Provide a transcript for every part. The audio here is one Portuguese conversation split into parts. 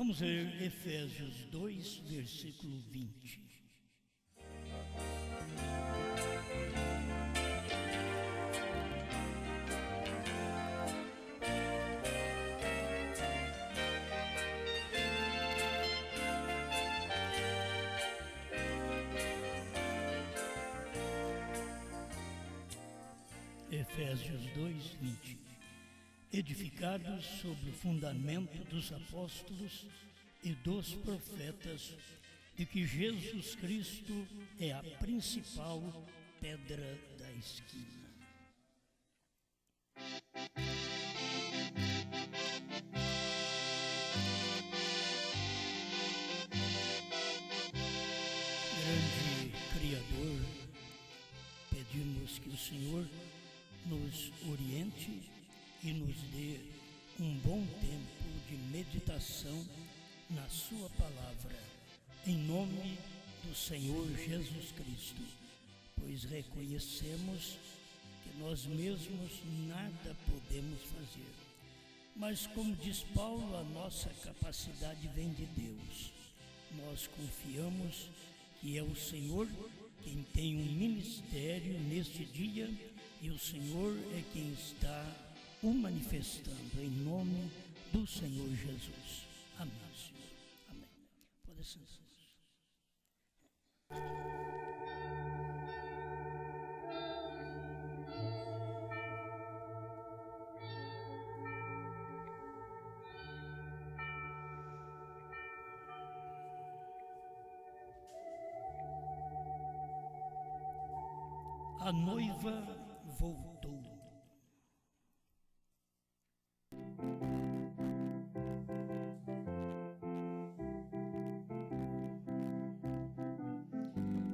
Vamos ler Efésios 2, versículo 20. Efésios 2, 20. Edificados sobre o fundamento dos apóstolos e dos profetas, de que Jesus Cristo é a principal pedra da esquina. Grande Criador, pedimos que o Senhor nos oriente e nos dê um bom tempo de meditação na sua palavra, em nome do Senhor Jesus Cristo, pois reconhecemos que nós mesmos nada podemos fazer, mas como diz Paulo, a nossa capacidade vem de Deus. Nós confiamos que é o Senhor quem tem um ministério neste dia e o Senhor é quem está o manifestando, em nome do Senhor Jesus. Amém, Senhor. Amém. Pode sentar. A noiva voltou.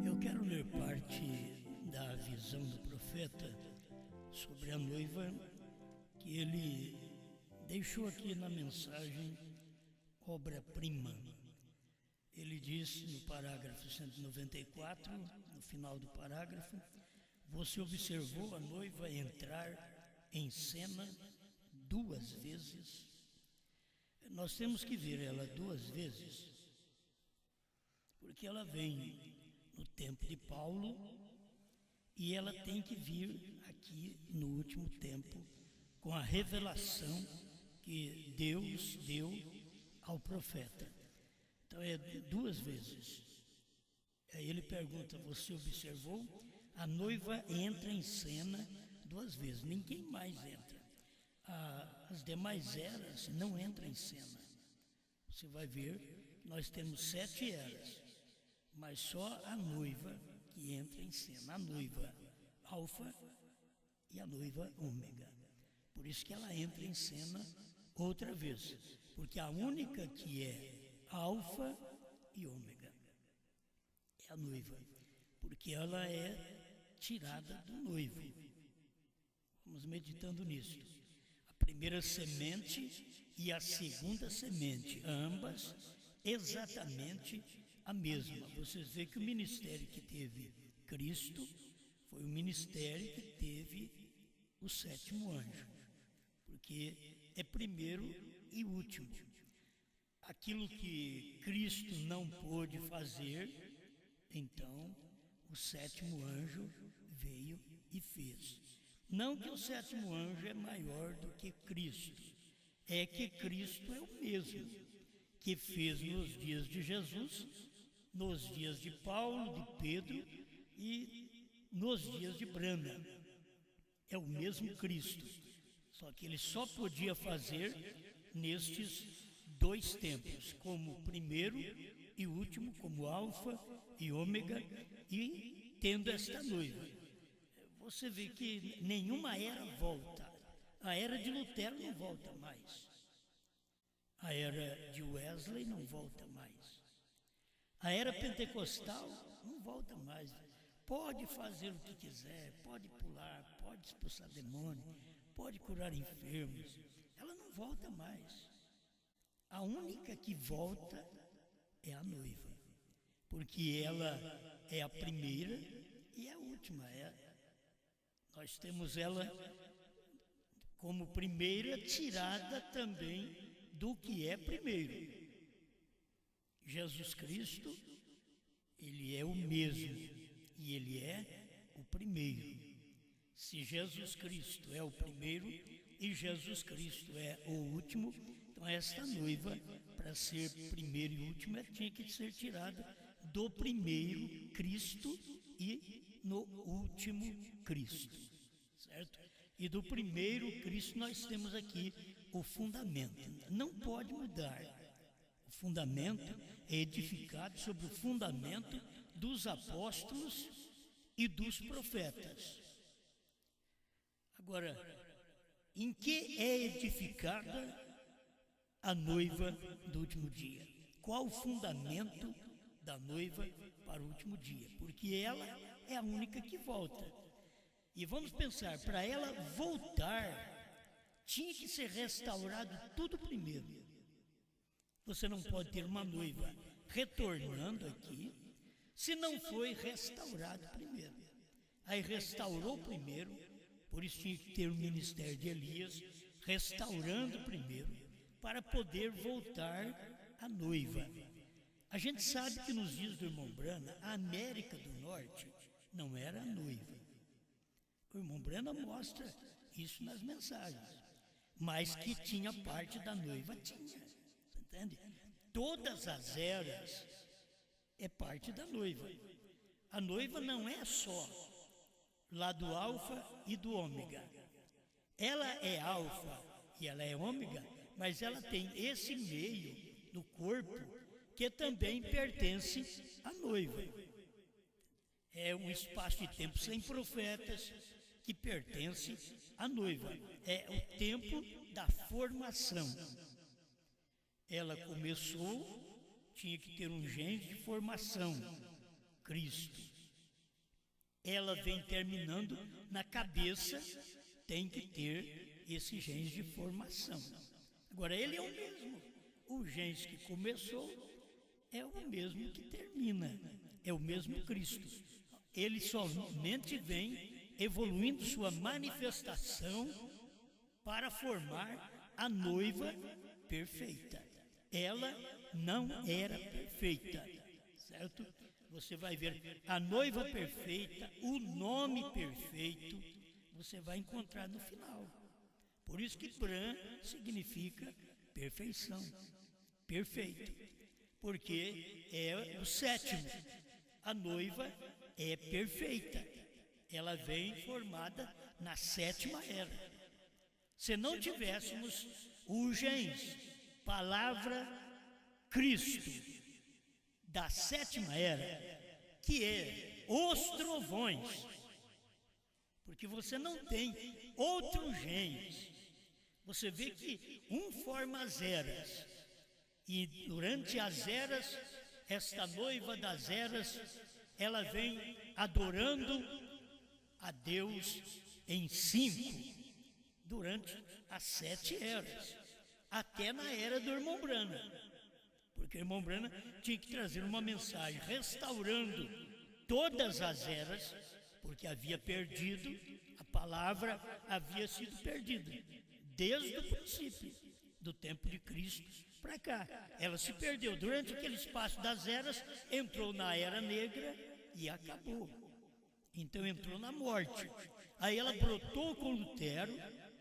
Eu quero ler parte da visão do profeta sobre a noiva que ele deixou aqui na mensagem obra-prima. Ele diz no parágrafo 194, no final do parágrafo: você observou a noiva entrar em cena duas vezes? Nós temos que ver ela duas vezes, porque ela vem no tempo de Paulo e ela tem que vir aqui no último tempo com a revelação que Deus deu ao profeta. Então é duas vezes. Aí ele pergunta: você observou? A noiva entra em cena duas vezes, ninguém mais entra. As demais eras não entram em cena. Você vai ver que nós temos 7 eras, mas só a noiva que entra em cena, a noiva alfa e a noiva ômega. Por isso que ela entra em cena outra vez, porque a única que é alfa e ômega é a noiva, porque ela é tirada do noivo. Vamos meditando nisso. A primeira semente e a segunda semente, ambas exatamente a mesma. Vocês veem que o ministério que teve Cristo foi o ministério que teve o 7º anjo, porque é primeiro e último. Aquilo que Cristo não pôde fazer, então o 7º anjo veio e fez. Não que o 7º anjo é maior do que Cristo, é que Cristo é o mesmo que fez nos dias de Jesus, nos dias de Paulo, de Pedro e nos dias de Brana. É o mesmo Cristo, só que ele só podia fazer nestes 2 tempos, como primeiro e último, como alfa e ômega, e tendo esta noiva. Você vê que nenhuma era volta. A era de Lutero não volta mais. A era de Wesley não volta mais. A era pentecostal não volta mais. Pode fazer o que quiser, pode pular, pode expulsar demônio, pode curar enfermos. Ela não volta mais. A única que volta é a noiva, porque ela é a primeira e a última. Nós temos ela como primeira, tirada também do que é primeiro. Jesus Cristo, ele é o mesmo e ele é o primeiro. Se Jesus Cristo é o primeiro e Jesus Cristo é o último, então esta noiva, para ser primeiro e última, tinha que ser tirada do primeiro Cristo e no último Cristo, certo? E do primeiro Cristo nós temos aqui o fundamento, não pode mudar. O fundamento é edificado sobre o fundamento dos apóstolos e dos profetas. Agora, em que é edificada a noiva do último dia? Qual o fundamento da noiva para o último dia? Porque ela é a única que volta. E vamos pensar, para ela voltar, tinha que ser restaurado tudo primeiro. Você não pode ter uma noiva retornando aqui, se não foi restaurado primeiro. Aí restaurou primeiro, por isso tinha que ter o ministério de Elias, restaurando primeiro, para poder voltar a noiva. A gente sabe que nos dias do irmão Brana, a América do Norte não era a noiva. O irmão Brana mostra isso nas mensagens, mas que tinha parte da noiva, tinha, entende? Todas as eras é parte da noiva. A noiva não é só lá do alfa e do ômega. Ela é alfa e ela é ômega, mas ela tem esse meio do corpo que também pertence à noiva. É um espaço de tempo sem profetas que pertence à noiva. É o tempo da formação. Ela começou, tinha que ter um gênese de formação, Cristo. Ela vem terminando na cabeça, tem que ter esse gênese de formação. Agora, ele é o mesmo. O gênese que começou é o mesmo que termina, é o mesmo Cristo. Ele somente vem evoluindo sua manifestação para formar a noiva perfeita. Ela não era perfeita, certo? Você vai ver a noiva perfeita, o nome perfeito, você vai encontrar no final. Por isso que Bran significa perfeição, perfeito, porque é o sétimo. A noiva é perfeita, ela vem formada na sétima era. Se não tivéssemos o gens, palavra Cristo, da sétima era, que é os trovões, porque você não tem outro gens. Você vê que um forma as eras, e durante as eras, esta noiva das eras, ela vem adorando a Deus em 5, durante as 7 eras, até na era do irmão Brana, porque o irmão Brana tinha que trazer uma mensagem restaurando todas as eras, porque havia perdido, a palavra havia sido perdida, desde o princípio do tempo de Cristo para cá. Ela se perdeu durante aquele espaço das eras, entrou na era negra e acabou. Então entrou na morte. Aí ela brotou com Lutero,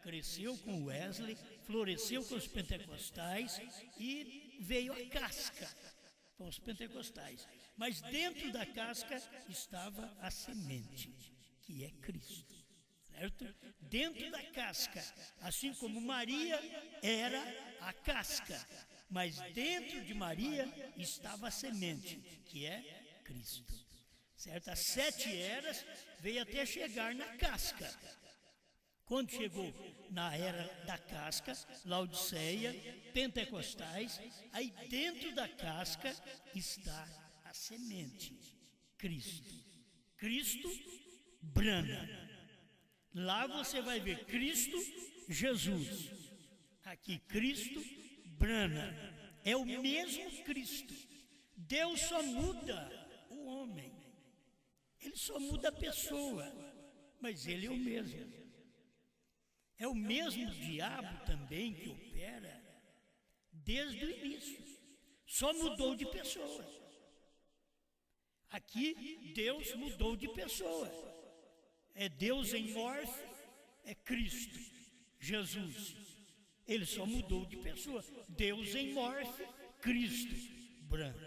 cresceu com Wesley, floresceu com os pentecostais e veio a casca com os pentecostais. Mas dentro da casca estava a semente, que é Cristo, certo? Dentro da casca, assim como Maria era a casca, mas dentro de Maria estava a semente, que é Cristo, certo? As 7 eras veio até chegar na casca. Quando chegou na era da casca, Laodiceia, pentecostais, aí dentro da casca está a semente, Cristo. Cristo Brana. Lá você vai ver Cristo Jesus. Aqui Cristo Brana. É o mesmo Cristo. Deus só muda o homem. Ele só muda a pessoa, mas ele é o mesmo. É o mesmo diabo também que opera desde o início. só mudou de pessoa. Aqui Deus mudou de pessoa. É Deus em morfe, é Cristo, Jesus. Ele só mudou de pessoa. Deus em morfe, Cristo, branco.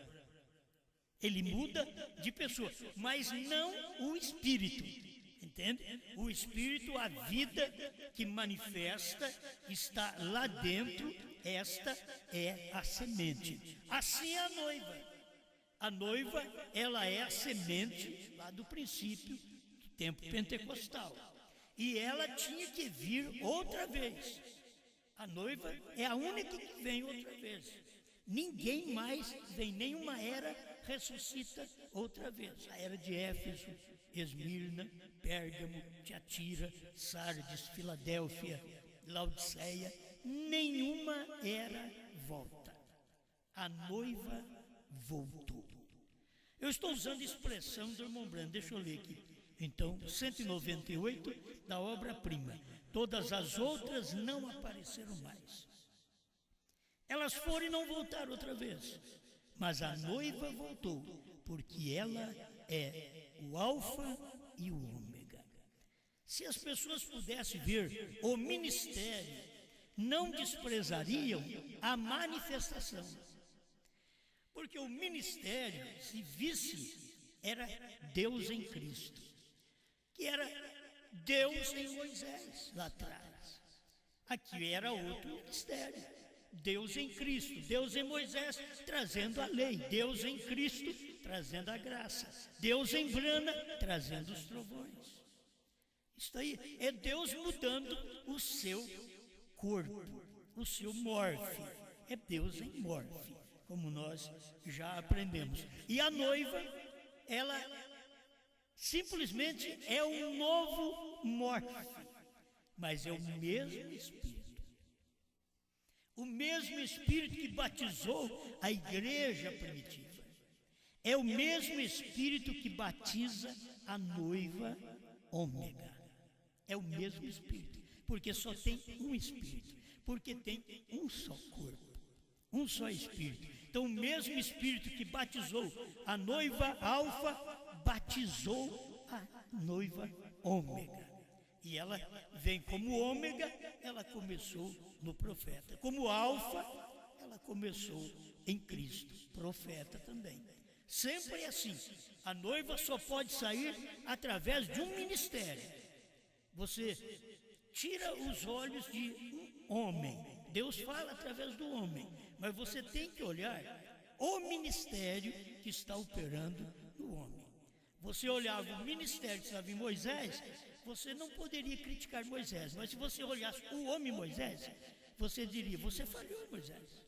Ele muda de pessoa, mas não o espírito. Entende? O espírito, a vida que manifesta, está lá dentro. Esta é a semente. Assim é a noiva. A noiva, ela é a semente lá do princípio do tempo pentecostal. E ela tinha que vir outra vez. A noiva é a única que vem outra vez. Ninguém mais vem, nenhuma era ressuscita outra vez. A era de Éfeso, Esmirna, Pérgamo, Tiatira, Sardes, Filadélfia, Laodiceia, nenhuma era volta. A noiva voltou. Eu estou usando a expressão do irmão Brando, deixa eu ler aqui. Então, 198 da obra-prima. Todas as outras não apareceram mais. Elas foram e não voltaram outra vez. Mas a noiva voltou, porque ela é o alfa e o ômega. Se as pessoas pudessem ver o ministério, não desprezariam a manifestação. Porque o ministério, se visse, era Deus em Cristo, que era Deus em Moisés, lá atrás. Aqui era outro ministério, Deus em Cristo, Deus em Moisés, trazendo a lei, Deus em Cristo, trazendo a graça, Deus em Brana, trazendo os trovões. Isso aí é Deus mudando o seu corpo, o seu morfe, é Deus em morfe, como nós já aprendemos. E a noiva, ela simplesmente é um novo morfe, mas é o mesmo Espírito. O mesmo Espírito que batizou a igreja primitiva. É o mesmo Espírito que batiza a noiva ômega. É o mesmo Espírito, porque só tem um Espírito, porque tem um só corpo, um só Espírito. Então o mesmo Espírito que batizou a noiva alfa, batizou a noiva ômega. E ela vem como ômega, ela começou no profeta. Como alfa, ela começou em Cristo, profeta também. Sempre é assim. A noiva só pode sair através de um ministério. Você tira os olhos de um homem. Deus fala através do homem. Mas você tem que olhar o ministério que está operando no homem. Você olhava o ministério que estava em Moisés, você não poderia criticar Moisés. Mas se você olhasse o homem Moisés, você diria, você falhou, Moisés.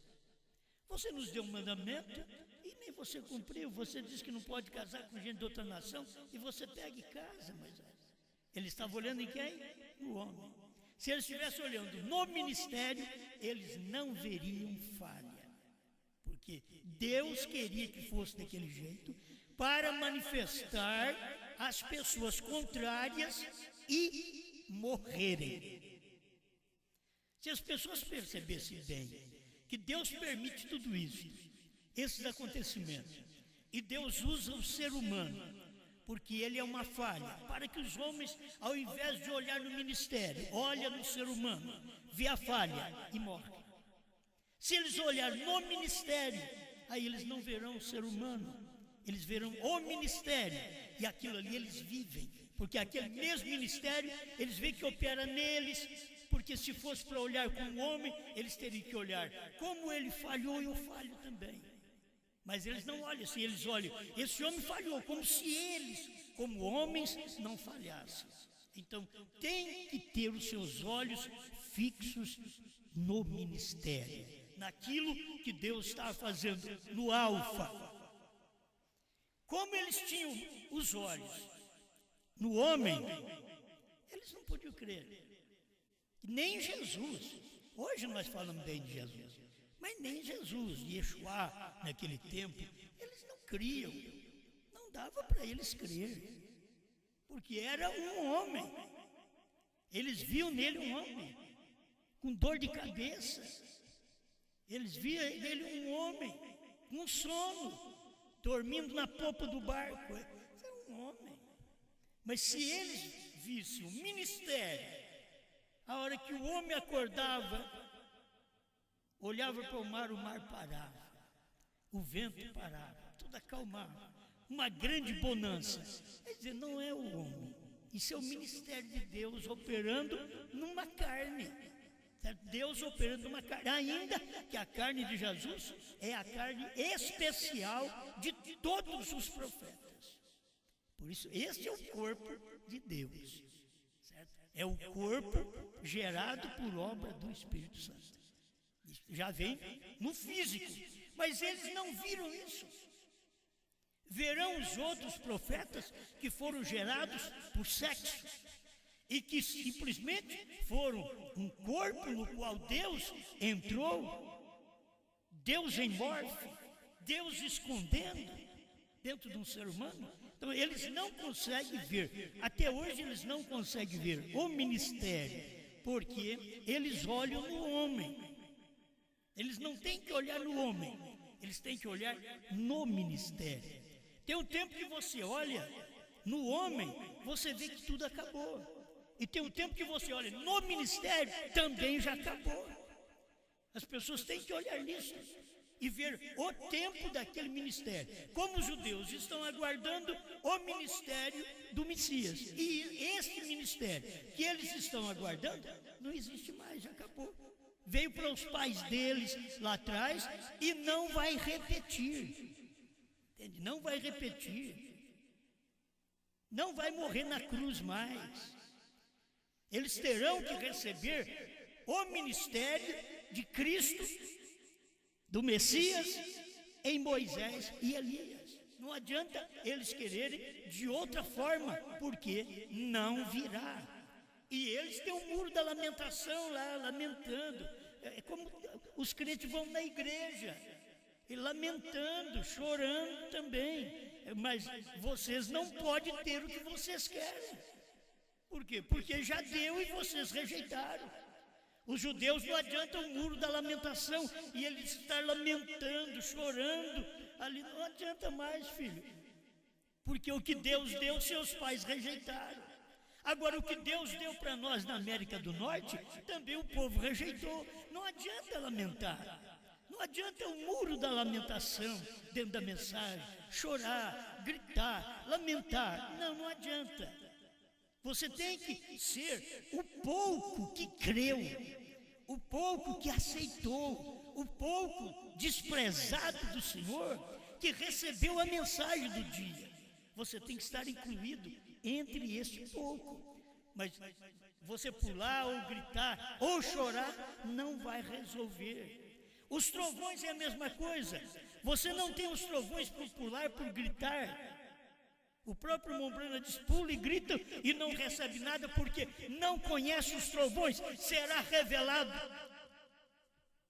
Você nos deu um mandamento e nem você cumpriu. Você disse que não pode casar com gente de outra nação e você pega e casa, Moisés. Ele estava olhando em quem? No homem. Se eles estivessem olhando no ministério, eles não veriam falha. Porque Deus queria que fosse daquele jeito para manifestar as pessoas contrárias e morrerem. Se as pessoas percebessem bem que Deus permite tudo isso, esses acontecimentos, e Deus usa o ser humano, porque ele é uma falha, para que os homens, ao invés de olhar no ministério, olhem no ser humano, vê a falha e morrem. Se eles olharem no ministério, aí eles não verão o ser humano, eles verão o ministério, e aquilo ali eles vivem, porque aquele mesmo ministério, eles veem que opera neles, porque se fosse para olhar com o homem, eles teriam que olhar como ele falhou, eu falho também. Mas eles não olham assim, eles olham, esse homem falhou, como se eles, como homens, não falhassem. Então, tem que ter os seus olhos fixos no ministério, naquilo que Deus está fazendo, no alfa. Como eles tinham os olhos no homem, eles não podiam crer. Nem Jesus. Hoje nós falamos bem de Jesus, mas nem Jesus, Yeshua, naquele tempo, eles não criam. Não dava para eles crer, porque era um homem. Eles viam nele um homem com dor de cabeça. Eles viam nele um homem com sono, dormindo na popa do barco. Isso é um homem. Mas se eles vissem o ministério, a hora que o homem acordava, olhava para o mar parava, o vento parava, tudo acalmava, uma grande bonança. Quer dizer, não é o homem, isso é o ministério de Deus operando numa carne. Deus operando numa carne, ainda que a carne de Jesus é a carne especial de todos os profetas. Por isso, esse é o corpo de Deus, certo? É o corpo gerado por obra do Espírito Santo. Isso já vem no físico, mas eles não viram isso. Verão os outros profetas que foram gerados por sexo e que simplesmente foram um corpo no qual Deus entrou, Deus em morfe, Deus escondendo dentro de um ser humano. Então eles não conseguem ver, até hoje eles não conseguem ver o ministério, porque eles olham no homem. Eles não têm que olhar no homem, eles têm que olhar no ministério. Tem um tempo que você olha no homem, você vê que tudo acabou. E tem um tempo que você olha no ministério, também já acabou. As pessoas têm que olhar nisso e ver o tempo daquele ministério. Como os judeus estão aguardando o ministério do Messias. E esse ministério que eles estão aguardando, não existe mais, já acabou. Veio para os pais deles lá atrás e não vai repetir. Entende? Não vai repetir. Não vai morrer na cruz mais. Eles terão que receber o ministério de Cristo, do Messias, em Moisés e Elias. Não adianta eles quererem de outra forma, porque não virá. E eles têm um muro da lamentação lá, lamentando. É como os crentes vão na igreja, e lamentando, chorando também. Mas vocês não podem ter o que vocês querem. Por quê? Porque já deu e vocês rejeitaram. Os judeus não adianta o muro da lamentação e eles estar lamentando, chorando, ali não adianta mais, filho. Porque o que Deus deu, seus pais rejeitaram. Agora, o que Deus deu para nós na América do Norte, também o povo rejeitou. Não adianta lamentar. Não adianta o muro da lamentação dentro da mensagem, chorar, gritar, lamentar. Não adianta. Você tem que ser o pouco que creu, o pouco que aceitou, o pouco desprezado do Senhor, que recebeu a mensagem do dia. Você tem que estar incluído entre esse pouco. Mas você pular ou gritar ou chorar não vai resolver. Os trovões é a mesma coisa. Você não tem os trovões por pular, por gritar. O próprio Mombrana diz, pula e grita e não recebe nada porque não conhece os trovões. Será revelado.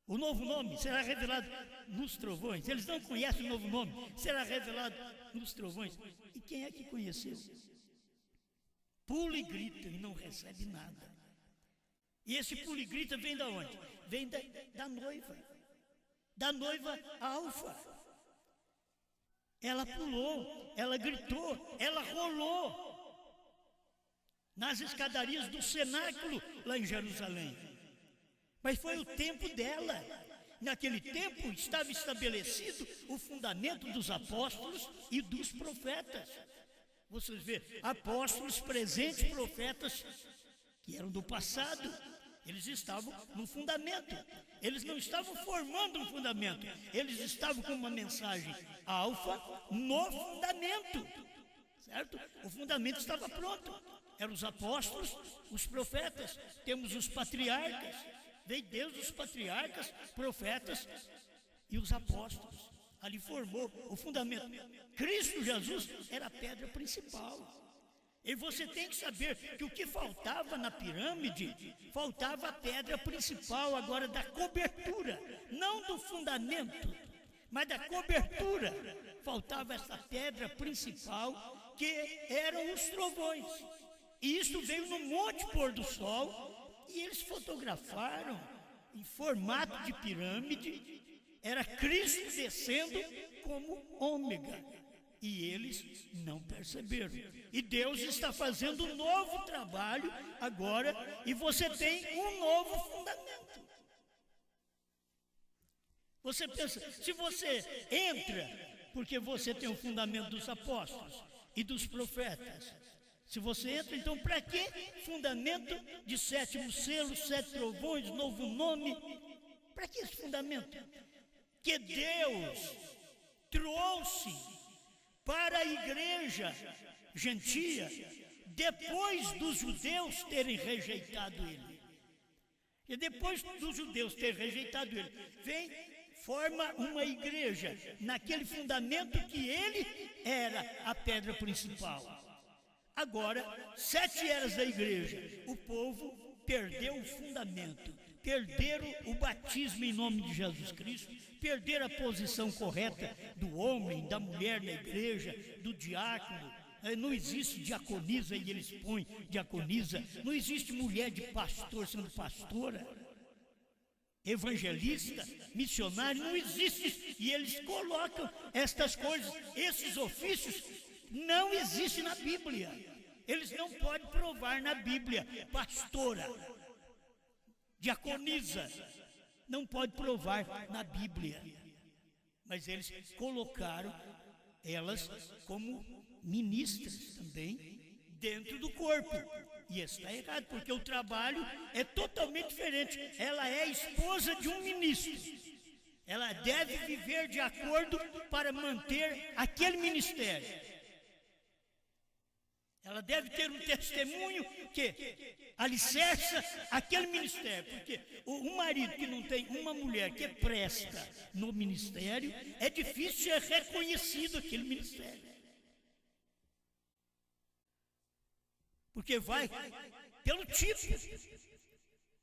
O novo nome será revelado nos trovões. Eles não conhecem o novo nome, será revelado nos trovões. E quem é que conheceu? Pula e grita e não recebe nada. E esse pula e grita vem da onde? Vem da noiva. Da noiva alfa. Ela pulou, ela gritou, ela rolou nas escadarias do cenáculo lá em Jerusalém. Mas foi o tempo dela. Naquele tempo estava estabelecido o fundamento dos apóstolos e dos profetas. Vocês vê, apóstolos presentes, profetas que eram do passado. Eles estavam no fundamento. Eles não estavam formando um fundamento. Eles estavam com uma mensagem alfa no fundamento. Certo? O fundamento estava pronto. Eram os apóstolos, os profetas. Temos os patriarcas. Veio Deus dos patriarcas, profetas e os apóstolos. Ali formou o fundamento. Cristo Jesus era a pedra principal. E você tem que saber que o que faltava na pirâmide, faltava a pedra principal agora da cobertura, não do fundamento, mas da cobertura. Faltava essa pedra principal que eram os trovões. E isso veio no Monte Pôr do Sol e eles fotografaram em formato de pirâmide era Cristo descendo como ômega. E eles não perceberam. E Deus está fazendo um novo trabalho agora, e você tem um novo fundamento. Você pensa, se você entra, porque você tem o fundamento dos apóstolos e dos profetas. Se você entra, então para que fundamento de 7º selo, 7 trovões, novo nome? Para que esse fundamento? Que Deus trouxe para a igreja gentia, depois dos judeus terem rejeitado ele. E depois dos judeus terem rejeitado ele, vem, forma uma igreja, naquele fundamento que ele era a pedra principal. Agora, 7 eras da igreja, o povo perdeu o fundamento, perderam o batismo em nome de Jesus Cristo, perderam a posição correta do homem, da mulher na igreja, do diácono. Não existe diaconisa e eles põem diaconisa, não existe mulher de pastor sendo pastora, evangelista, missionário, não existe, e eles colocam estas coisas, esses ofícios não existem na Bíblia, eles não podem provar na Bíblia, pastora, diaconisa, não pode provar na Bíblia, mas eles colocaram elas como ministras também dentro do corpo, e está errado, porque o trabalho é totalmente diferente. Ela é esposa de um ministro, ela deve viver de acordo para manter aquele ministério, ela deve ter um testemunho que alicerça aquele ministério, porque um marido que não tem uma mulher que presta no ministério, é difícil ser reconhecido aquele ministério. Porque vai pelo tipo,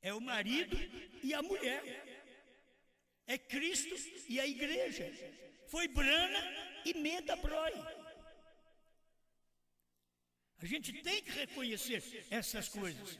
é o marido e a mulher, é Cristo e a igreja, foi Brana e Meda Broi. A gente tem que reconhecer essas coisas,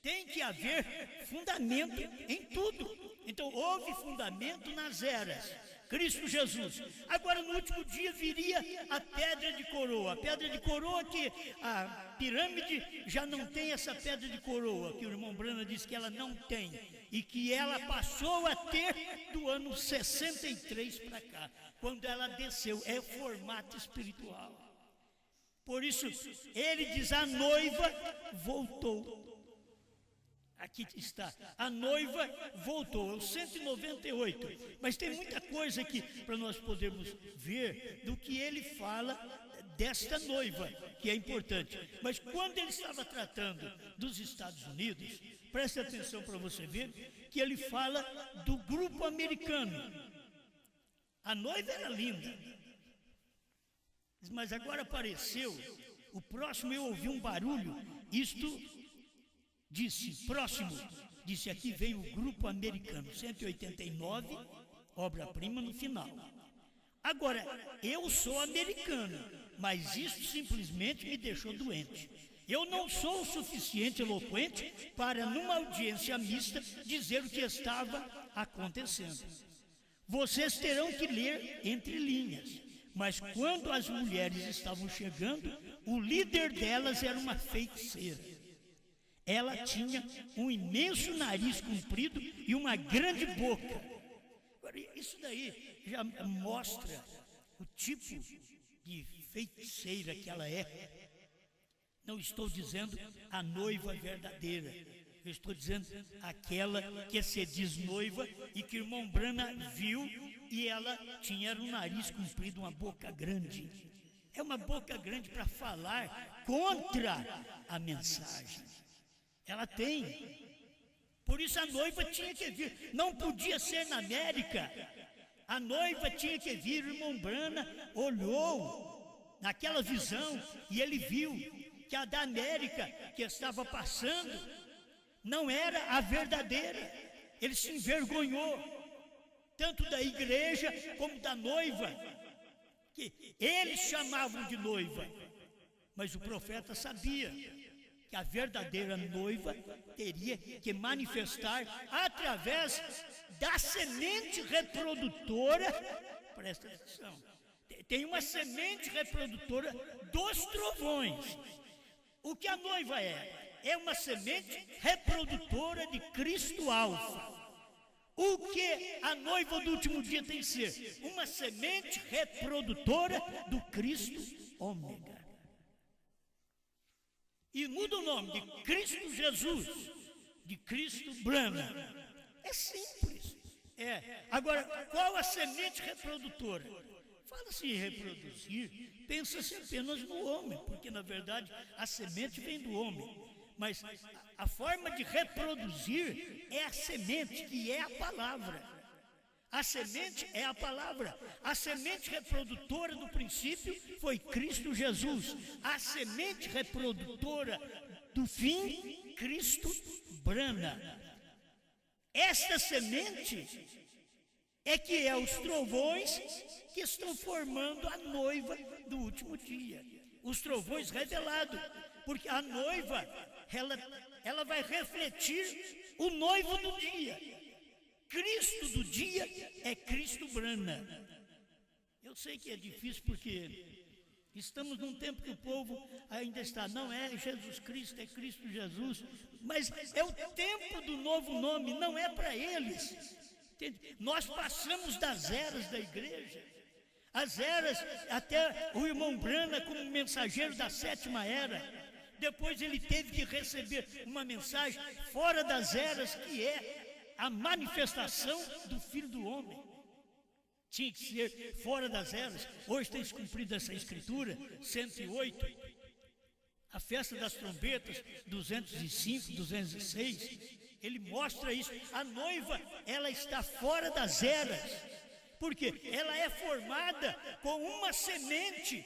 tem que haver fundamento em tudo. Então houve fundamento nas eras, Cristo Jesus. Agora no último dia viria a pedra de coroa. A pedra de coroa, que a pirâmide já não tem essa pedra de coroa, que o irmão Brana disse que ela não tem, e que ela passou a ter do ano 63 para cá, quando ela desceu, é formato espiritual. Por isso, ele diz, a noiva voltou. Aqui está, a noiva voltou, é o 198. Mas tem muita coisa aqui para nós podermos ver do que ele fala desta noiva, que é importante. Mas quando ele estava tratando dos Estados Unidos, preste atenção para você ver que ele fala do grupo americano. A noiva era linda, mas agora apareceu, o próximo eu ouvi um barulho, isto disse, próximo, disse, aqui vem o grupo americano, 189, obra-prima no final. Agora, eu sou americano, mas isso simplesmente me deixou doente. Eu não sou o suficiente eloquente para, numa audiência mista, dizer o que estava acontecendo. Vocês terão que ler entre linhas. Mas quando as mulheres estavam chegando, o líder delas era uma feiticeira. Ela tinha um imenso nariz comprido e uma grande boca. Isso daí já mostra o tipo de feiticeira que ela é. Não estou dizendo a noiva verdadeira. Eu estou dizendo aquela que se diz noiva e que o irmão Brana viu, e ela tinha um nariz comprido, uma boca grande. É uma boca grande para falar contra a mensagem. Ela tem. Por isso a noiva tinha que vir. Não podia ser na América. A noiva tinha que vir. O irmão Brana olhou naquela visão e ele viu que a da América que estava passando não era a verdadeira. Ele se envergonhou, tanto da igreja como da noiva, que eles chamavam de noiva, mas o profeta sabia que a verdadeira noiva teria que manifestar através da semente reprodutora. Presta atenção, tem uma semente reprodutora dos trovões. O que a noiva é? É uma semente reprodutora de Cristo Alfa. O que a noiva do último dia tem que ser? Uma semente reprodutora do Cristo Ômega. E muda o nome de Cristo Jesus, de Cristo Brahma. É simples. Agora, qual a semente reprodutora? Fala-se em reproduzir, pensa-se apenas no homem, porque na verdade a semente vem do homem. Mas a forma de reproduzir é a semente, que é a palavra. A semente é a palavra. A semente reprodutora do princípio foi Cristo Jesus. A semente reprodutora do fim, Cristo Brahma. Esta semente é que é os trovões que estão formando a noiva do último dia. Os trovões revelados, porque a noiva, ela vai refletir o noivo do dia. Cristo do dia é Cristo Brahma. Eu sei que é difícil porque estamos num tempo que o povo ainda está, não é Jesus Cristo, é Cristo Jesus, mas é o tempo do novo nome, não é para eles. Entende? Nós passamos das eras da igreja, as eras, até o irmão Brana como mensageiro da 7ª era, depois ele teve que receber uma mensagem fora das eras, que é a manifestação do Filho do Homem. Tinha que ser fora das eras. Hoje tem se cumprido essa escritura, 108, a festa das trombetas, 205, 206, ele mostra isso. A noiva, ela está fora das eras, porque ela é formada com uma semente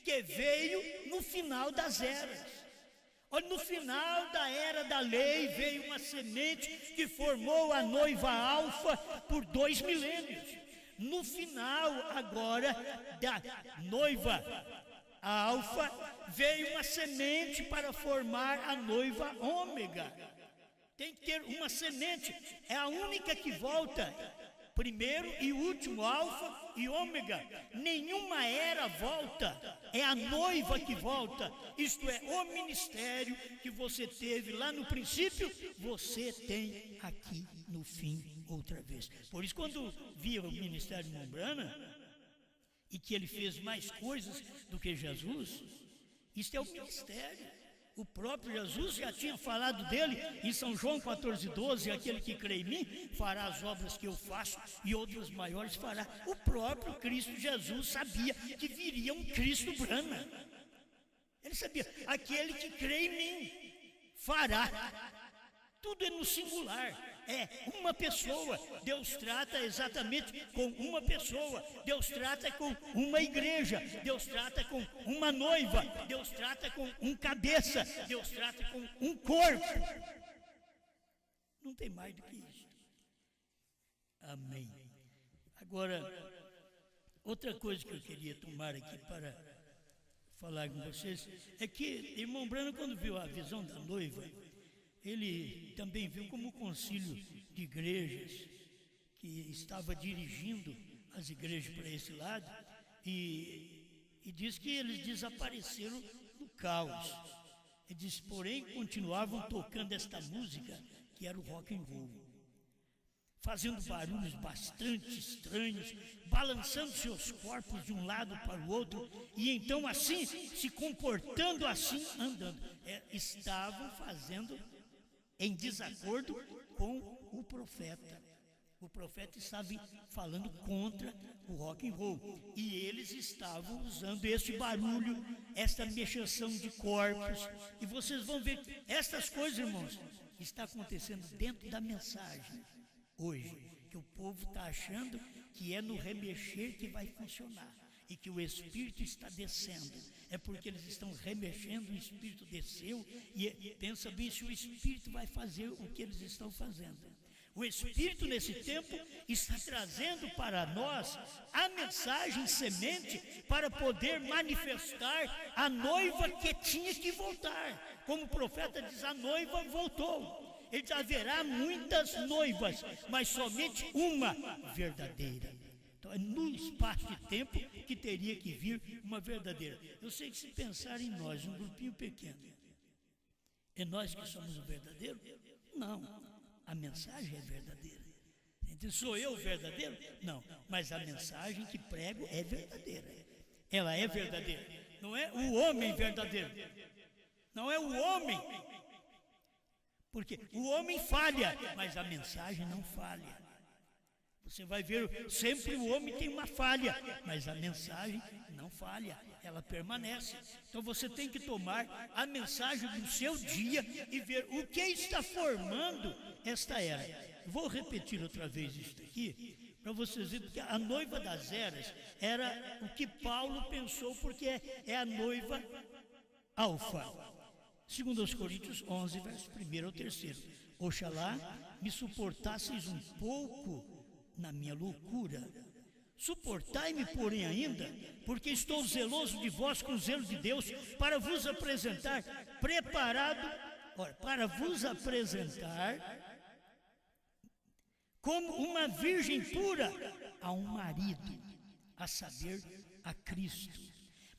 que veio no final das eras. Olha, no final da era da lei veio uma semente que formou a noiva alfa por 2 milênios. No final agora da noiva alfa veio uma semente para formar a noiva ômega. Tem que ter uma semente, é a única que volta. Primeiro e último, alfa e ômega. Nenhuma era volta, é a noiva que volta. Isto é, o ministério que você teve lá no princípio, você tem aqui no fim outra vez. Por isso, quando via o ministério de Mombrana, e que ele fez mais coisas do que Jesus, isto é o ministério. O próprio Jesus já tinha falado dele em São João 14,12, aquele que crê em mim fará as obras que eu faço e outras maiores fará. O próprio Cristo Jesus sabia que viria um Cristo Brahma. Ele sabia, aquele que crê em mim fará. Tudo é no singular. É uma pessoa. Deus trata exatamente com uma pessoa. Deus trata com uma igreja. Deus trata com uma noiva. Deus trata com um cabeça. Deus trata com um corpo. Não tem mais do que isso. Amém. Agora, outra coisa que eu queria tomar aqui para falar com vocês é que irmão Brana, quando viu a visão da noiva, ele também viu como o concílio de igrejas que estava dirigindo as igrejas para esse lado e diz que eles desapareceram no caos. Ele diz, porém, continuavam tocando esta música que era o rock and roll, fazendo barulhos bastante estranhos, balançando seus corpos de um lado para o outro, e então assim, se comportando assim, andando. Estavam fazendo em desacordo com o profeta. O profeta estava falando contra o rock and roll, e eles estavam usando este barulho, esta mexação de corpos, e vocês vão ver, estas coisas, irmãos, está acontecendo dentro da mensagem hoje, que o povo está achando que é no remexer que vai funcionar, e que o Espírito está descendo. É porque eles estão remexendo, o Espírito desceu, e pensa bem se o Espírito vai fazer o que eles estão fazendo. O Espírito, nesse tempo, está trazendo para nós a mensagem semente para poder manifestar a noiva que tinha que voltar. Como o profeta diz, a noiva voltou. Ele diz, haverá muitas noivas, mas somente uma verdadeira. Então é no espaço de tempo que teria que vir uma verdadeira. Eu sei que se pensar em nós, um grupinho pequeno, é nós que somos o verdadeiro? Não. A mensagem é verdadeira. Então, sou eu o verdadeiro? Não, mas a mensagem que prego é verdadeira. Ela é verdadeira. Não é o homem verdadeiro. Não é o homem. Porque o homem falha, mas a mensagem não falha. Você vai ver, sempre o homem tem uma falha, mas a mensagem não falha, ela permanece. Então você tem que tomar a mensagem do seu dia e ver o que está formando esta era. Vou repetir outra vez isso aqui, para vocês verem, porque a noiva das eras era o que Paulo pensou, porque é a noiva alfa. Segundo aos Coríntios 11, verso 1 ao 3. Oxalá me suportasseis um pouco na minha loucura. Suportai-me, porém, ainda, porque estou zeloso de vós com o zelo de Deus, para vos apresentar para vos apresentar como uma virgem pura a um marido, a saber, a Cristo.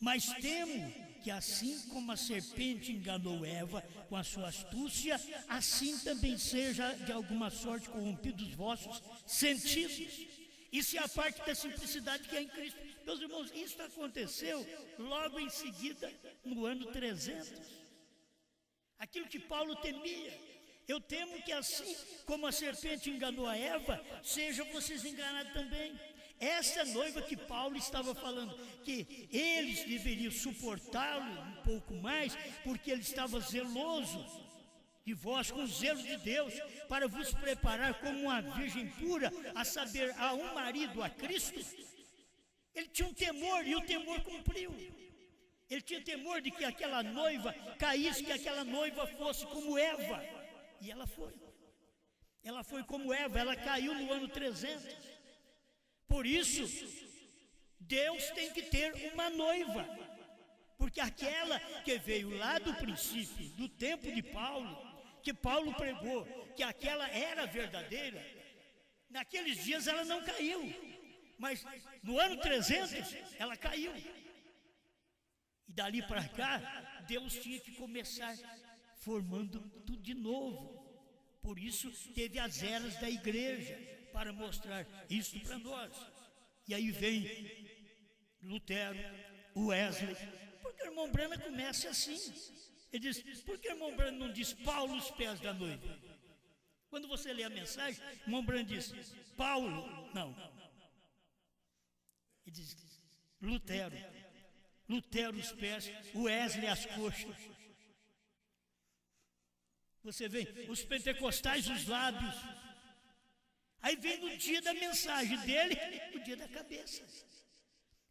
Mas temo que assim como a serpente enganou Eva com a sua astúcia, assim também seja de alguma sorte corrompidos os vossos sentidos. Isso é a parte da simplicidade que é em Cristo. Meus irmãos, isso aconteceu logo em seguida, no ano 300. Aquilo que Paulo temia. Eu temo que assim como a serpente enganou a Eva, sejam vocês enganados também. Essa noiva que Paulo estava falando, que eles deveriam suportá-lo um pouco mais, porque ele estava zeloso de vós, com o zelo de Deus, para vos preparar como uma virgem pura, a saber, a um marido, a Cristo. Ele tinha um temor, e o temor cumpriu. Ele tinha temor de que aquela noiva caísse, que aquela noiva fosse como Eva. E ela foi. Ela foi como Eva, ela caiu no ano 300. Por isso, Deus tem que ter uma noiva, porque aquela que veio lá do princípio, do tempo de Paulo, que Paulo pregou, que aquela era verdadeira, naqueles dias ela não caiu, mas no ano 300 ela caiu. E dali para cá, Deus tinha que começar formando tudo de novo. Por isso teve as eras da igreja, para mostrar isso para nós. E aí vem Lutero, Wesley. Por que o irmão Branham começa assim? Ele diz, por que o irmão Branham não diz Paulo os pés da noiva? Quando você lê a mensagem, o irmão Branham diz, Paulo, não. Ele diz, Lutero os pés, Wesley as coxas. Você vê, os pentecostais os lábios. Aí vem no dia da mensagem dele, o dia da cabeça.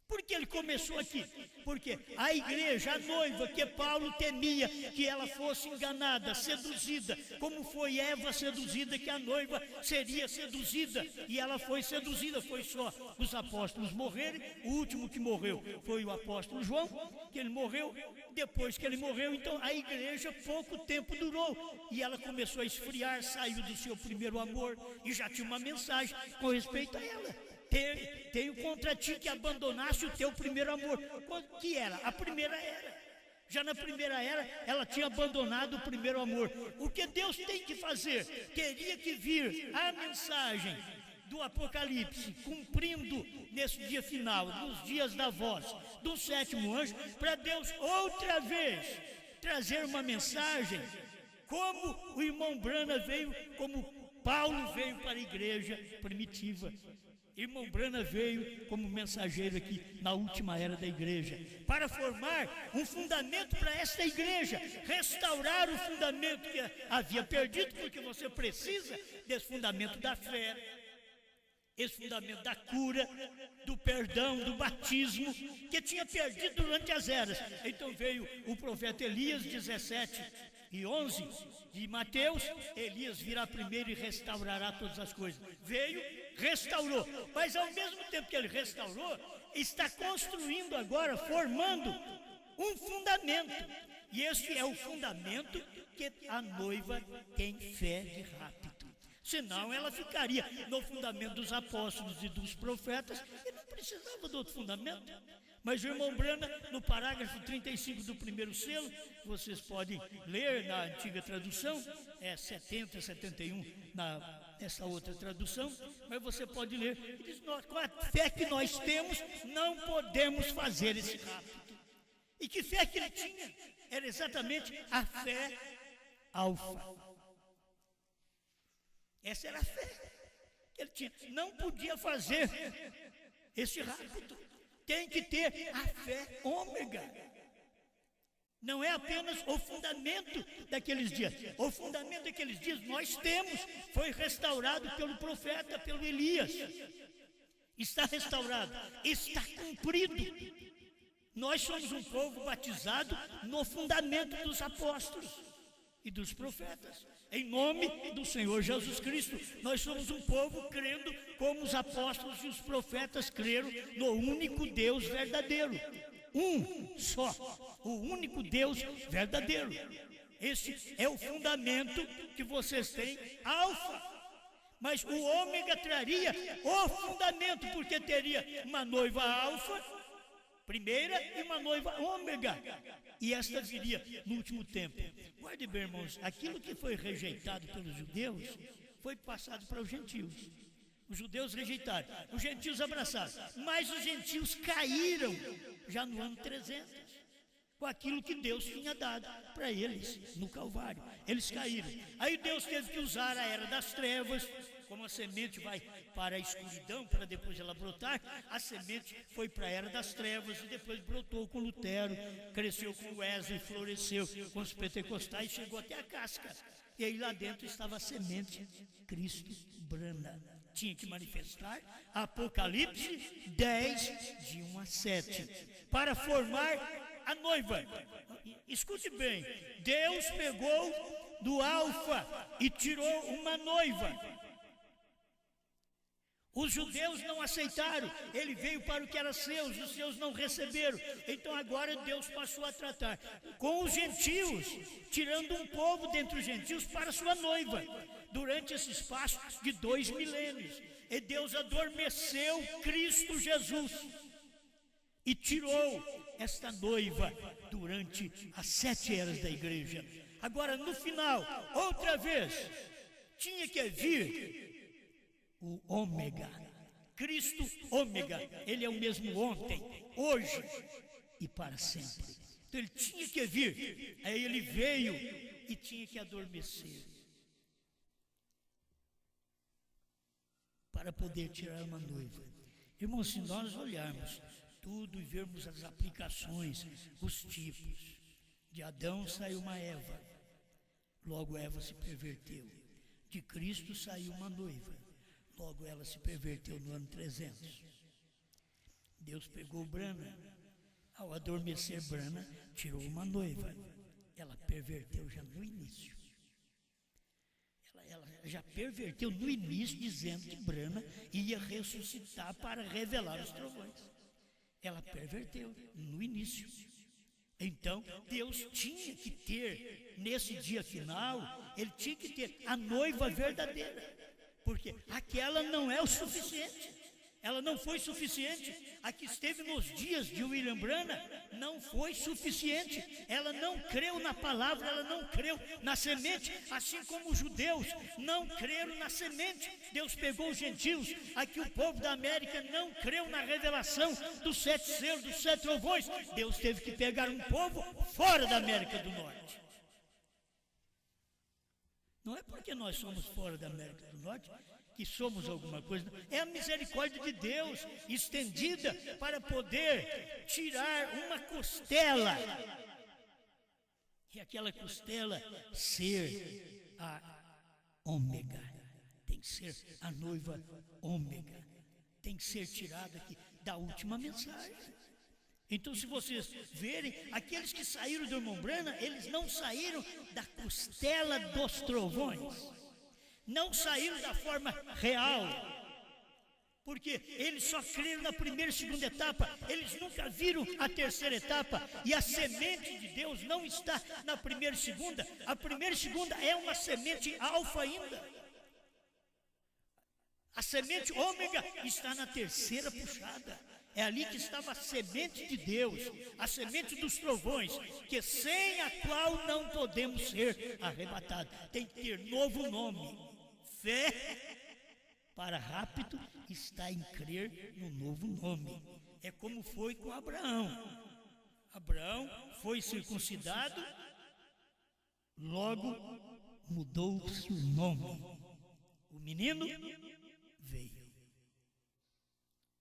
Por que ele começou aqui? Porque a igreja, a noiva que Paulo temia que ela fosse enganada, seduzida, como foi Eva seduzida, que a noiva seria seduzida, e ela foi seduzida, foi só os apóstolos morrerem. O último que morreu foi o apóstolo João, que ele morreu. Depois que ele morreu, então a igreja pouco tempo durou, e ela começou a esfriar, saiu do seu primeiro amor, e já tinha uma mensagem com respeito a ela. Tenho contra ti que abandonasse o teu primeiro amor. Que era? A primeira era. Já na primeira era, ela tinha abandonado o primeiro amor. O que Deus tem que fazer? Teria que vir a mensagem do Apocalipse, cumprindo nesse dia final, nos dias da voz, do sétimo anjo, para Deus outra vez trazer uma mensagem, como o irmão Branham veio, como Paulo veio para a igreja primitiva. Irmão Branham veio como mensageiro aqui na última era da igreja, para formar um fundamento para esta igreja, restaurar o fundamento que havia perdido, porque você precisa desse fundamento da fé, esse fundamento da cura, do perdão, do batismo, que tinha perdido durante as eras. Então veio o profeta Elias, 17, e 11 de Mateus, Elias virá primeiro e restaurará todas as coisas. Veio, restaurou, mas ao mesmo tempo que ele restaurou, está construindo agora, formando um fundamento. E esse é o fundamento que a noiva tem fé de rápido. Senão ela ficaria no fundamento dos apóstolos e dos profetas e não precisava de outro fundamento. Mas o irmão Brana, no parágrafo 35 do primeiro selo, vocês podem ler na antiga tradução, é 70, 71 nessa outra tradução, mas você pode ler, ele diz, com a fé que nós temos, não podemos fazer esse rápido. E que fé que ele tinha? Era exatamente a fé alfa. Essa era a fé que ele tinha. Não podia fazer esse rápido. Tem que ter a fé ômega. Não é apenas o fundamento daqueles dias. O fundamento daqueles dias nós temos. Foi restaurado pelo profeta, pelo Elias. Está restaurado. Está cumprido. Nós somos um povo batizado no fundamento dos apóstolos e dos profetas. Em nome do Senhor Jesus Cristo, nós somos um povo crendo como os apóstolos e os profetas creram no único Deus verdadeiro. Um só, o único Deus verdadeiro. Esse é o fundamento que vocês têm, alfa. Mas o ômega traria o fundamento, porque teria uma noiva alfa, primeira, e uma noiva ômega. E esta viria no último tempo. Guarde bem, irmãos, aquilo que foi rejeitado pelos judeus foi passado para os gentios. Os judeus rejeitaram, os gentios abraçaram, mas os gentios caíram já no ano 300, com aquilo que Deus tinha dado para eles no Calvário. Eles caíram. Aí Deus teve que usar a era das trevas. Como a semente vai para a escuridão, para depois ela brotar, a semente foi para a era das trevas e depois brotou com Lutero, cresceu com Wesley, floresceu com os pentecostais e chegou até a casca. E aí lá dentro estava a semente, Cristo brana. Tinha que manifestar Apocalipse 10, de 1 a 7, para formar a noiva. Escute bem, Deus pegou do alfa e tirou uma noiva. Os judeus não aceitaram, ele veio para o que era seus, os seus não receberam. Então agora Deus passou a tratar com os gentios, tirando um povo dentre os gentios para sua noiva, durante esse espaço de 2 milênios. E Deus adormeceu Cristo Jesus e tirou esta noiva durante as 7 eras da igreja. Agora no final, outra vez, tinha que vir o ômega, Cristo ômega, ele é o mesmo ontem, hoje e para sempre. Então ele tinha que vir, aí ele veio e tinha que adormecer para poder tirar uma noiva. Irmãos, se nós olharmos tudo e vermos as aplicações, os tipos, de Adão saiu uma Eva, logo Eva se perverteu, de Cristo saiu uma noiva, logo ela se perverteu no ano 300. Deus pegou Brana, ao adormecer Brana, tirou uma noiva. Ela perverteu já no início. Ela já perverteu no início, dizendo que Brana ia ressuscitar para revelar os trovões. Ela perverteu no início. Então, Deus tinha que ter, nesse dia final, ele tinha que ter a noiva verdadeira. Porque aquela não é o suficiente. Ela não foi suficiente. A que esteve nos dias de William Branham não foi suficiente. Ela não creu na palavra, ela não creu na semente, assim como os judeus não creram na semente. Deus pegou os gentios. Aqui o povo da América não creu na revelação dos 7 selos, dos 7 trovões. Deus teve que pegar um povo fora da América do Norte. Não é porque nós somos fora da América do Norte que somos alguma coisa. É a misericórdia de Deus estendida para poder tirar uma costela. E aquela costela ser a ômega. Tem que ser a noiva ômega. Tem que ser tirada aqui da última mensagem. Então, se vocês verem, aqueles que saíram do irmão Branham, eles não saíram da costela dos trovões, não saíram da forma real, porque eles só creram na primeira e segunda etapa, eles nunca viram a terceira etapa, e a semente de Deus não está na primeira e segunda, a primeira e segunda é uma semente alfa ainda. A semente ômega está na terceira puxada. É ali que estava a semente de Deus, a semente dos trovões, que sem a qual não podemos ser arrebatados. Tem que ter novo nome. Fé para rápido está em crer no novo nome. É como foi com Abraão. Abraão foi circuncidado, logo mudou-se o nome. O menino veio.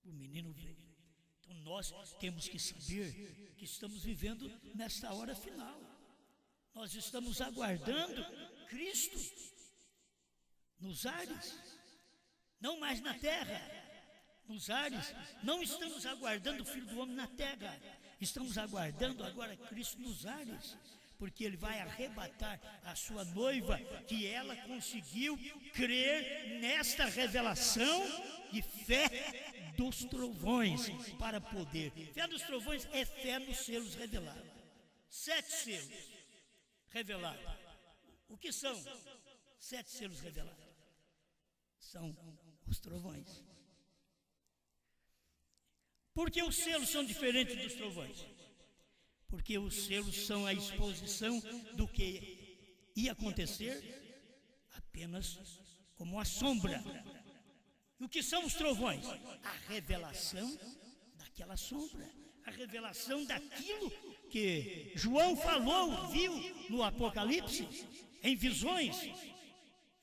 O menino veio. Então nós temos que saber que estamos vivendo nesta hora final. Nós estamos aguardando Cristo nos ares, não mais na terra, nos ares. Não estamos aguardando o Filho do Homem na terra, estamos aguardando agora Cristo nos ares, porque Ele vai arrebatar a sua noiva, que ela conseguiu crer nesta revelação de fé dos trovões para poder. Fé dos trovões é fé nos selos revelados. 7 selos revelados. O que são 7 selos revelados? São os trovões. Por que os selos são diferentes dos trovões? Porque os selos são a exposição do que ia acontecer apenas como a sombra. E o que são os trovões? A revelação daquela sombra, a revelação daquilo que João falou, viu no Apocalipse, em visões.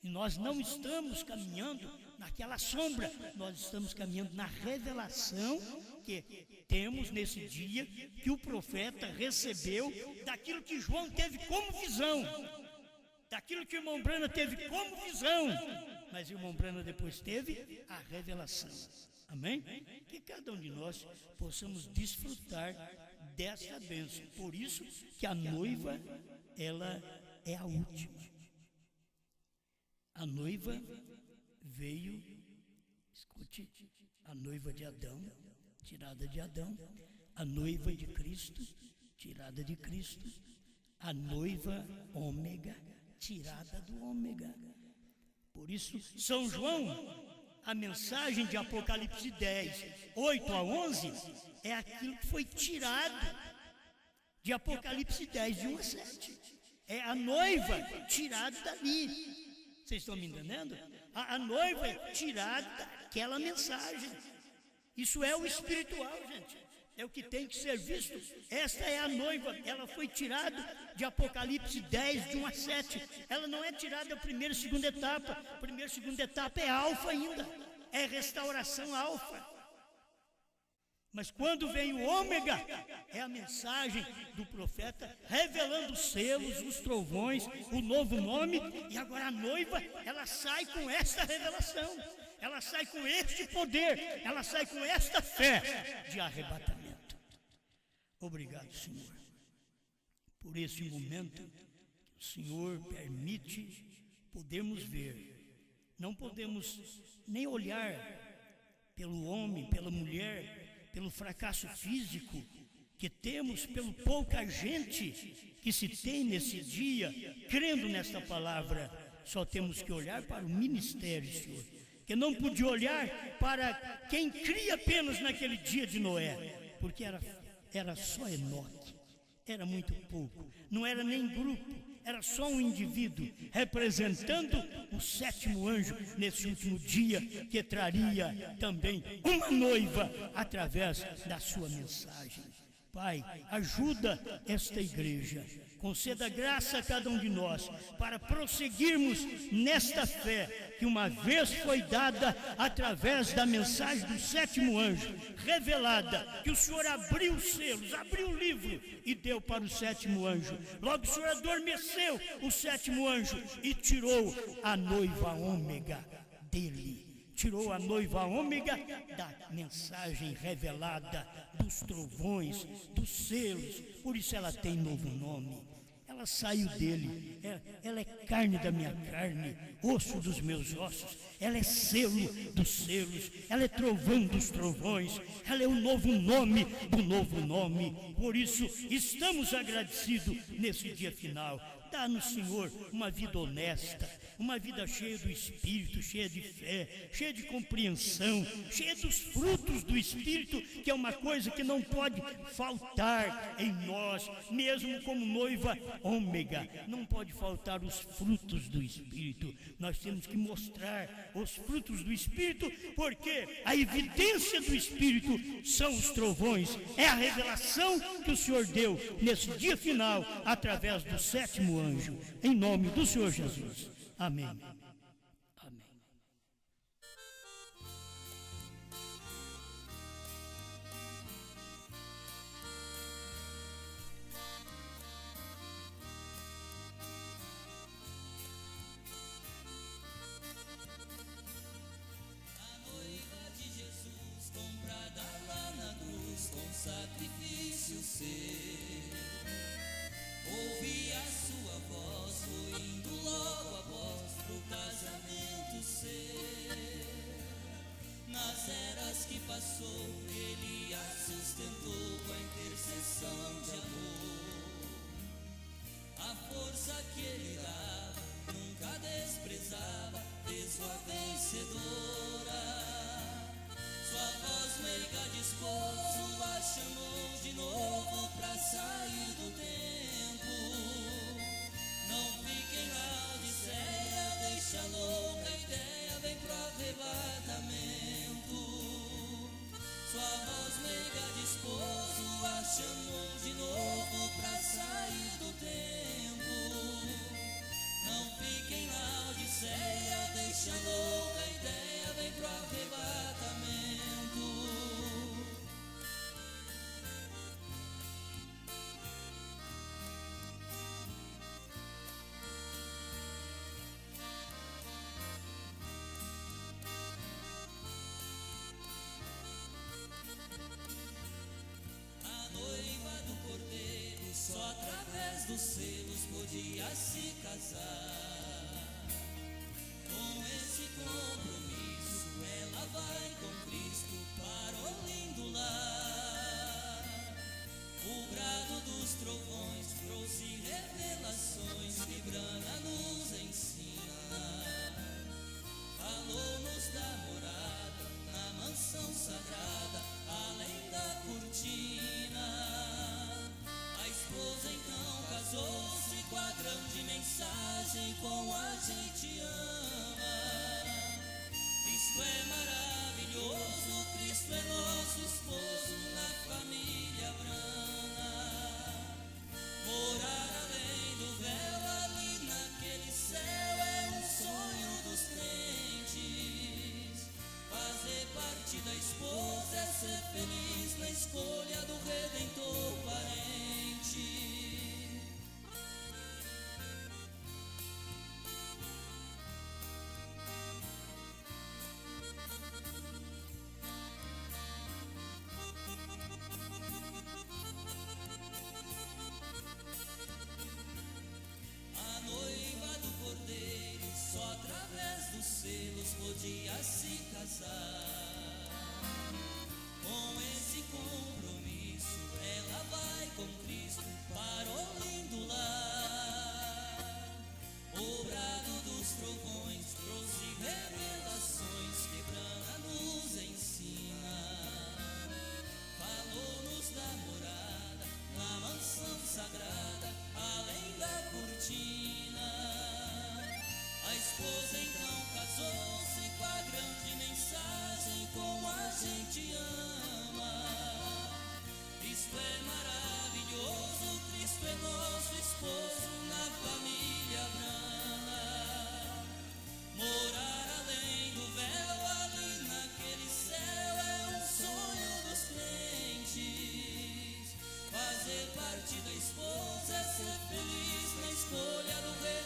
E nós não estamos caminhando naquela sombra, nós estamos caminhando na revelação que temos nesse dia, que o profeta recebeu daquilo que João teve como visão, daquilo que o irmão Branham teve como visão, mas o irmão Branham depois teve a revelação. Amém? Que cada um de nós possamos desfrutar dessa bênção. Por isso que a noiva, ela é a última. A noiva veio, escute, a noiva de Adão, tirada de Adão, a noiva de Cristo, tirada de Cristo, a noiva ômega, tirada do ômega. Por isso, São João, a mensagem de Apocalipse 10, 8 a 11, é aquilo que foi tirado de Apocalipse 10, de 1 a 7. É a noiva tirada dali. Vocês estão me entendendo? A noiva é tirada daquela mensagem. Isso é o espiritual, gente. É o que tem que ser visto. Esta é a noiva. Ela foi tirada de Apocalipse 10, de 1 a 7. Ela não é tirada da primeira e segunda etapa. A primeira e segunda etapa é alfa ainda. É restauração alfa. Mas quando vem o ômega, é a mensagem do profeta revelando os selos, os trovões, o novo nome. E agora a noiva, ela sai com esta revelação. Ela sai com este poder, ela sai com esta fé de arrebatamento. Obrigado, Senhor, por esse momento que o Senhor permite podermos ver. Não podemos nem olhar pelo homem, pela mulher, pelo fracasso físico que temos, pelo pouca gente que se tem nesse dia, crendo nesta palavra. Só temos que olhar para o ministério, Senhor, que não podia olhar para quem cria apenas naquele dia de Noé, porque era só Enoque, era muito pouco, não era nem grupo, era só um indivíduo representando o 7º anjo nesse último dia, que traria também uma noiva através da sua mensagem. Pai, ajuda esta igreja, conceda graça a cada um de nós para prosseguirmos nesta fé que uma vez foi dada através da mensagem do 7º anjo, revelada, que o Senhor abriu os selos, abriu o livro e deu para o 7º anjo. Logo o Senhor adormeceu o 7º anjo e tirou a noiva ômega dele. tirou a noiva ômega da mensagem revelada, dos trovões, dos selos, por isso ela tem novo nome. Ela saiu dele, ela é carne da minha carne, osso dos meus ossos, ela é selo dos selos, ela é trovão dos trovões, ela é o novo nome do novo nome. Por isso estamos agradecidos nesse dia final. Dá-nos, Senhor, uma vida honesta, uma vida cheia do Espírito, cheia de fé, cheia de compreensão, cheia dos frutos do Espírito, que é uma coisa que não pode faltar em nós, mesmo como noiva ômega. Não pode faltar os frutos do Espírito. Nós temos que mostrar os frutos do Espírito, porque a evidência do Espírito são os trovões, é a revelação que o Senhor deu nesse dia final, através do sétimo anjo, em nome do Senhor Jesus. Amém. Amém. A noiva de Jesus, comprada lá na cruz com sacrifício seu, ouvi a sua voz, foi indo logo após pro casamento seu. Nas eras que passou, ele a sustentou com a intercessão de amor. A força que ele dava, nunca desprezava, fez sua vencedora. Sua voz meiga de esposo a chamou de novo pra sair do tempo. Não fique em Laodiceia, deixa a louca ideia, vem pro arrebatamento. Sua voz meiga de esposo a chamou de novo pra sair do tempo. Não fique em Laodiceia, deixa a louca ideia, vem pro arrebatamento. Só através dos selos podia se casar. Com esse compromisso ela vai com Cristo para o lindo lar. O brado dos trovões trouxe revelações que Brana nos ensina. Falou-nos da morada na mansão sagrada, além da cortina. A esposa então casou-se com a grande mensagem: com a gente ama. Cristo é maravilhoso, Cristo é nosso esposo na família Brana. Morar além do véu, ali naquele céu, é um sonho dos crentes. Fazer parte da esposa é ser feliz na escolha do Redentor parente. A noiva do Cordeiro, só através dos selos podia se casar. Com esse compromisso ela vai com Cristo para o lindo lar. O brado dos trovões trouxe revelações que Brana nos ensina. Falou-nos da morada na mansão sagrada, além da cortina. A esposa então casou-se com a grande mensagem: com a gente ama. Cristo é maravilhoso, Cristo é nosso esposo na família Brana. Morar além do véu, ali naquele céu, é um sonho dos crentes. Fazer parte da esposa é ser feliz na escolha do rei.